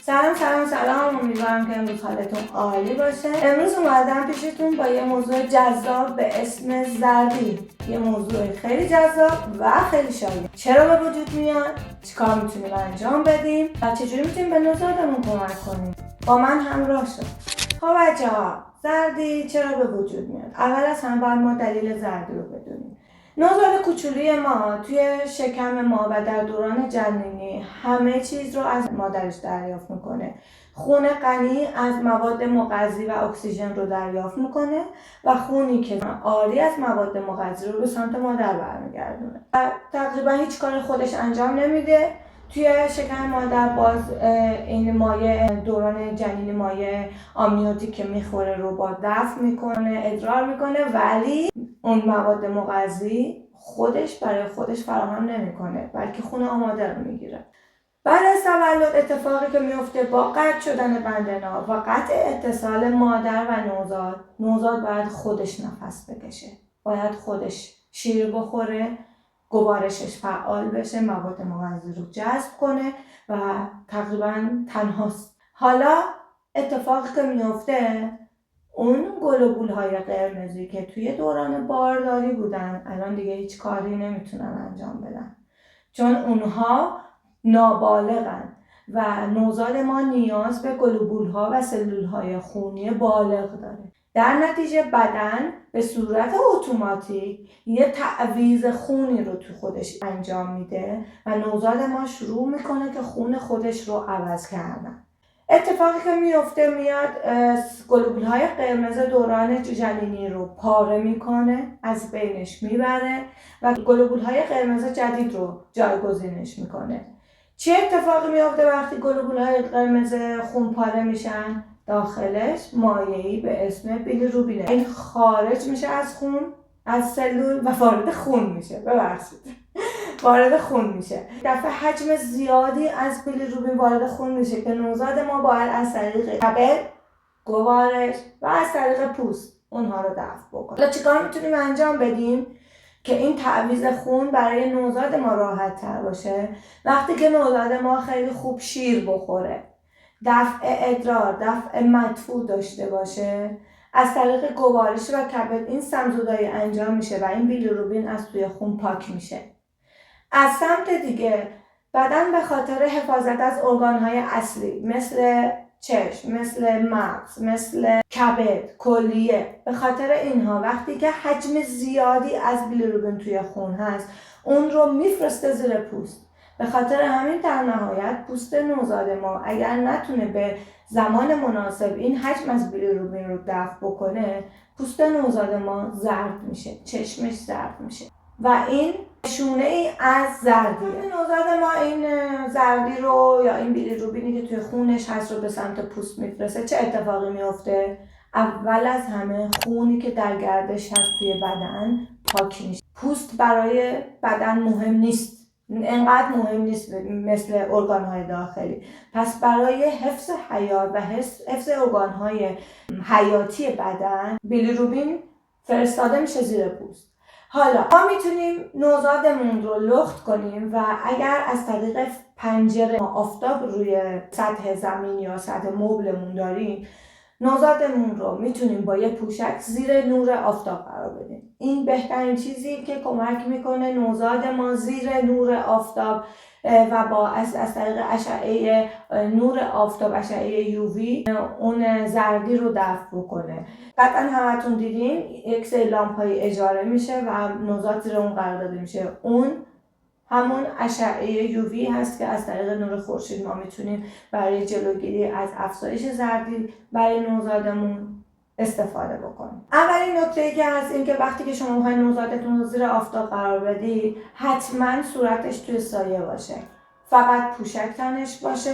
سلام، امیدوارم که امروز حالتون عالی باشه. امروز اومدم پیشتون با یه موضوع جذاب به اسم زردی. یه موضوع خیلی جذاب و خیلی شایع. چرا به وجود میاد؟ چیکار میتونیم انجام بدیم؟ و چجوری میتونیم به نوزادمون کمک کنیم؟ با من همراه شد. خب بچه‌ها، زردی چرا به وجود میاد؟ اول از همه باید ما دلیل زردی رو بدونیم. نوزاد کوچولی ما توی شکم ما و در دوران جنینی همه چیز رو از مادرش دریافت میکنه. خون غنی از مواد مغذی و اکسیژن رو دریافت میکنه و خونی که عاری از مواد مغذی رو به سمت مادر برمیگردونه. و تقریبا هیچ کار خودش انجام نمیده. توی شکم مادر باز این مایع دوران جنینی مایع آمنیوتیک که میخوره رو با دفع میکنه، ادرار میکنه، ولی اون مواد مغذی خودش برای خودش فراهم نمیکنه، بلکه خون آماده رو میگیره. بعد از تولد اتفاقی که میفته با قطع شدن بندنا و قطع اتصال مادر و نوزاد باید خودش نفس بکشه، باید خودش شیر بخوره، گوارشش فعال بشه، مواد مغذی رو جذب کنه و تقریبا تنهاست. حالا اتفاقی که میفته اون گلوبول‌های قرمزی که توی دوران بارداری بودن الان دیگه هیچ کاری نمیتونن انجام بدن، چون اونها نابالغن و نوزاد ما نیاز به گلوبول‌ها و سلول‌های خونی بالغ داره. در نتیجه بدن به صورت اتوماتیک یه تعویض خونی رو تو خودش انجام میده و نوزاد ما شروع میکنه که خون خودش رو عوض کردن. اتفاقی که میفته میاد گلوبول‌های قرمز دوران جنینی رو پاره میکنه، از بینش میبره و گلوبول‌های قرمز جدید رو جایگزینش میکنه. چه اتفاقی میفته وقتی گلوبول‌های قرمز خون پاره میشن؟ داخلش مایعی به اسم بیلیروبینه. این خارج میشه از خون، از سلول و وارد خون میشه. وارد خون میشه. دفعه حجم زیادی از بیلیروبین وارد خون میشه که نوزاد ما باید از طریق کبد، گوارش و از طریق پوست اونها رو دفع بکنه. حالا چیکار میتونیم انجام بدیم که این تعویض خون برای نوزاد ما راحت تر باشه؟ وقتی که نوزاد ما خیلی خوب شیر بخوره، دفع ادرار، دفع مدفوع داشته باشه، از طریق گوارش و کبد این سمزدایی انجام میشه و این بیلیروبین از توی خون پاک میشه. از سمت دیگه بدن به خاطر حفاظت از ارگانهای اصلی مثل چشم، مثل مغز، مثل کبد، کلیه، به خاطر اینها وقتی که حجم زیادی از بیلیروبین توی خون هست اون رو میفرسته زیر پوست. به خاطر همین در نهایت پوست نوزاد ما اگر نتونه به زمان مناسب این حجم از بیلیروبین رو دفع بکنه، پوست نوزاد ما زرد میشه، چشمش زرد میشه و این نشونه ای از زردیه. نوزاد ما این زردی رو یا این بیلیروبینی که توی خونش هست رو به سمت پوست میفرسته. چه اتفاقی میفته؟ اول از همه خونی که در گردش هست توی بدن پاک میشه. پوست برای بدن مهم نیست، انقدر مهم نیست مثل ارگانهای داخلی. پس برای حفظ حیات و حفظ ارگانهای حیاتی بدن بیلیروبین فرستاده میشه زیر پوست. حالا ما میتونیم نوزادمون رو لخت کنیم و اگر از طریق پنجره آفتاب روی سطح زمین یا سطح مبلمون داریم، نوزادمون رو میتونیم با یه پوشک زیر نور آفتاب قرار بدیم. این بهترین چیزی که کمک میکنه نوزاد ما زیر نور آفتاب و با از طریق اشعه نور آفتاب، اشعه یووی، اون زردی رو دفع بکنه. قطعا همتون دیدین یک سری لامپ‌های اجاره میشه و نوزاد زیر اون قرار داده میشه. اون همون اشعه یووی هست که از طریق نور خورشید ما میتونیم برای جلوگیری از افزایش زردی برای نوزادمون استفاده بکنیم. اولین نکته‌ای که هست این که وقتی که شما می‌خواید نوزادتون رو زیر آفتاب قرار بدید، حتما صورتش توی سایه باشه. فقط پوشک تنش باشه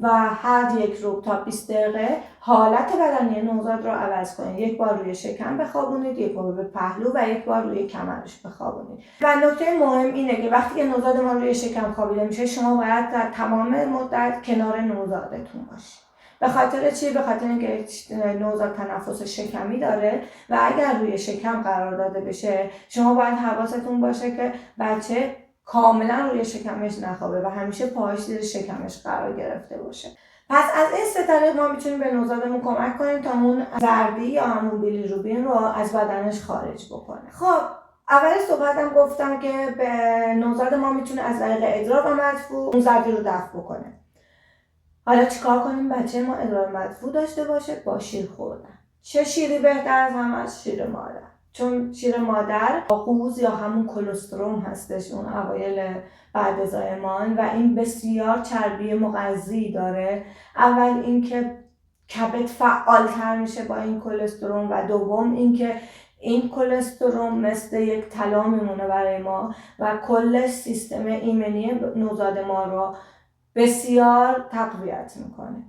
و هر یک رو تا 20 دقیقه حالت بدنی نوزاد رو عوض کنید. یک بار روی شکم بخوابونید، یک بار به پهلو و یک بار روی کمرش بخوابونید. و نکته مهم اینه که وقتی که نوزاد ما روی شکم خوابیده میشه، شما باید در تمام مدت کنار نوزادتون باشید. به خاطر چی؟ به خاطر اینکه نوزاد تنفس شکمی داره و اگر روی شکم قرار داده بشه، شما باید حواستون باشه که بچه کاملا روی شکمش نخوابه و همیشه پاهاش زیر شکمش قرار گرفته باشه. پس از این 3 طریق ما میتونیم به نوزادمون کمک کنیم تا اون زردی یا همون بیلیروبین رو از بدنش خارج بکنه. خب اول صحبتم گفتم که به نوزاد ما میتونه از طریق ادرار و مدفوع اون زردی رو دفع بکنه. حالا چیکار کنیم بچه ما ادرار مدفوع داشته باشه با شیر خوردن؟ چه شیری بهتر از همه؟ از شیر مادر. چون شیر مادر آغوز یا همون کلسترول هستش اون اوایل بعد زایمان و این بسیار چربی مغذی داره. اول اینکه کبد فعالتر میشه با این کلسترول و دوم اینکه این کلسترول مثل یک طلا میمونه برای ما و کل سیستم ایمنی نوزاد ما رو بسیار تقویت میکنه.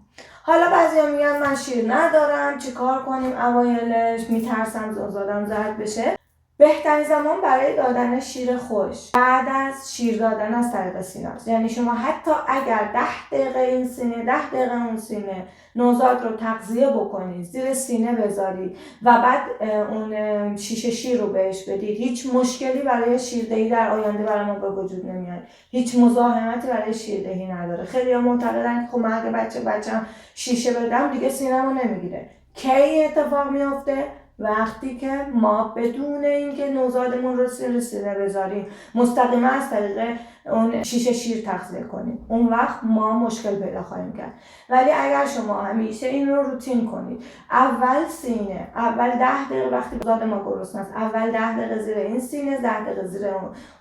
حالا بعضیا میگن من شیر ندارم چی کار کنیم اوایلش، میترسم نوزادم زرد بشه. بهترین زمان برای دادن شیر خوش بعد از شیر دادن از طریق سینه است. یعنی شما حتی اگر 10 دقیقه این سینه 10 دقیقه اون سینه نوزاد رو تغذیه بکنید، زیر سینه بذارید و بعد اون شیشه شیر رو بهش بدید، هیچ مشکلی برای شیردهی در آینده برای ما به وجود نمیاد. هیچ مزاحمتی برای شیردهی نداره. خیلی‌ها معتقدن که خب من اگه بچه‌م شیشه بدم دیگه سینه‌مو نمیگیره. کی اتفاق میفته؟ وقتی که ما بدون اینکه نوزادمون رو سینه بذاریم مستقیما از طریق اون شیشه شیر تغذیه کنیم، اون وقت ما مشکل پیدا خواهیم کرد. ولی اگر شما همیشه این رو روتین کنید، اول سینه، اول 10 دقیقه وقتی نوزاد ما گرسنه است، اول 10 دقیقه زیر این سینه، 10 دقیقه زیر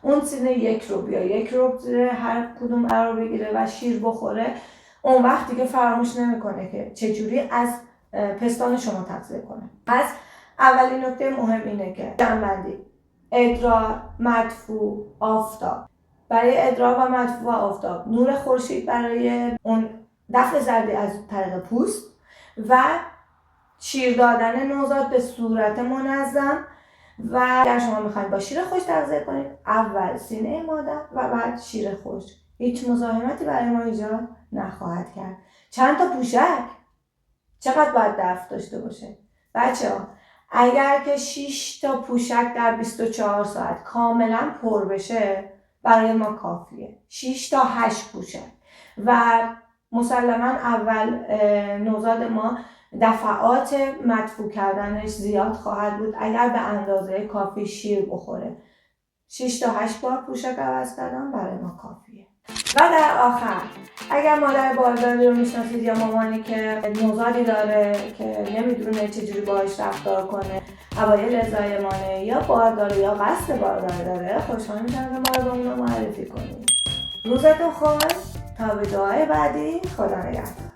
اون سینه، 1 ربع یا 1 ربع زیر هر کدوم قرار بگیره و شیر بخوره، اون وقت دیگه فراموش نمیکنه که چجوری از پستان شما تغذیه کنه. پس اولین نکته مهم اینه که جمع‌بندی ادرار، مدفوع، آفتاب. برای ادرار و مدفوع و آفتاب نور خورشید برای اون دفع زردی از طریق پوست و شیر دادن نوزاد به صورت منظم. و اگر شما میخواید با شیر خوش تغذیه کنید، اول سینه مادر و بعد شیر خوش. هیچ مزاحمتی برای ما ایجاد نخواهد کرد. چند تا پوشک چقدر باید دفع داشته باشه؟ بچه‌ها اگر که 6 تا پوشک در 24 ساعت کاملا پر بشه برای ما کافیه. 6 تا 8 پوشک و مسلما اول نوزاد ما دفعات مدفوع کردنش زیاد خواهد بود اگر به اندازه کافی شیر بخوره. 6 تا 8 بار پوشک عوض کردن برای ما کافیه. و در آخر اگر مادر بارداری رو میشناسید یا مامانی که نوزادی داره که نمیدونه چجوری باهاش رفتار کنه، اوایل زایمانه یا بارداره یا قصد بارداری داره، خوشحال میشم که ما رو به اون معرفی کنید. روزتون خوش تا به دعای بعدی. خدا نگهدار.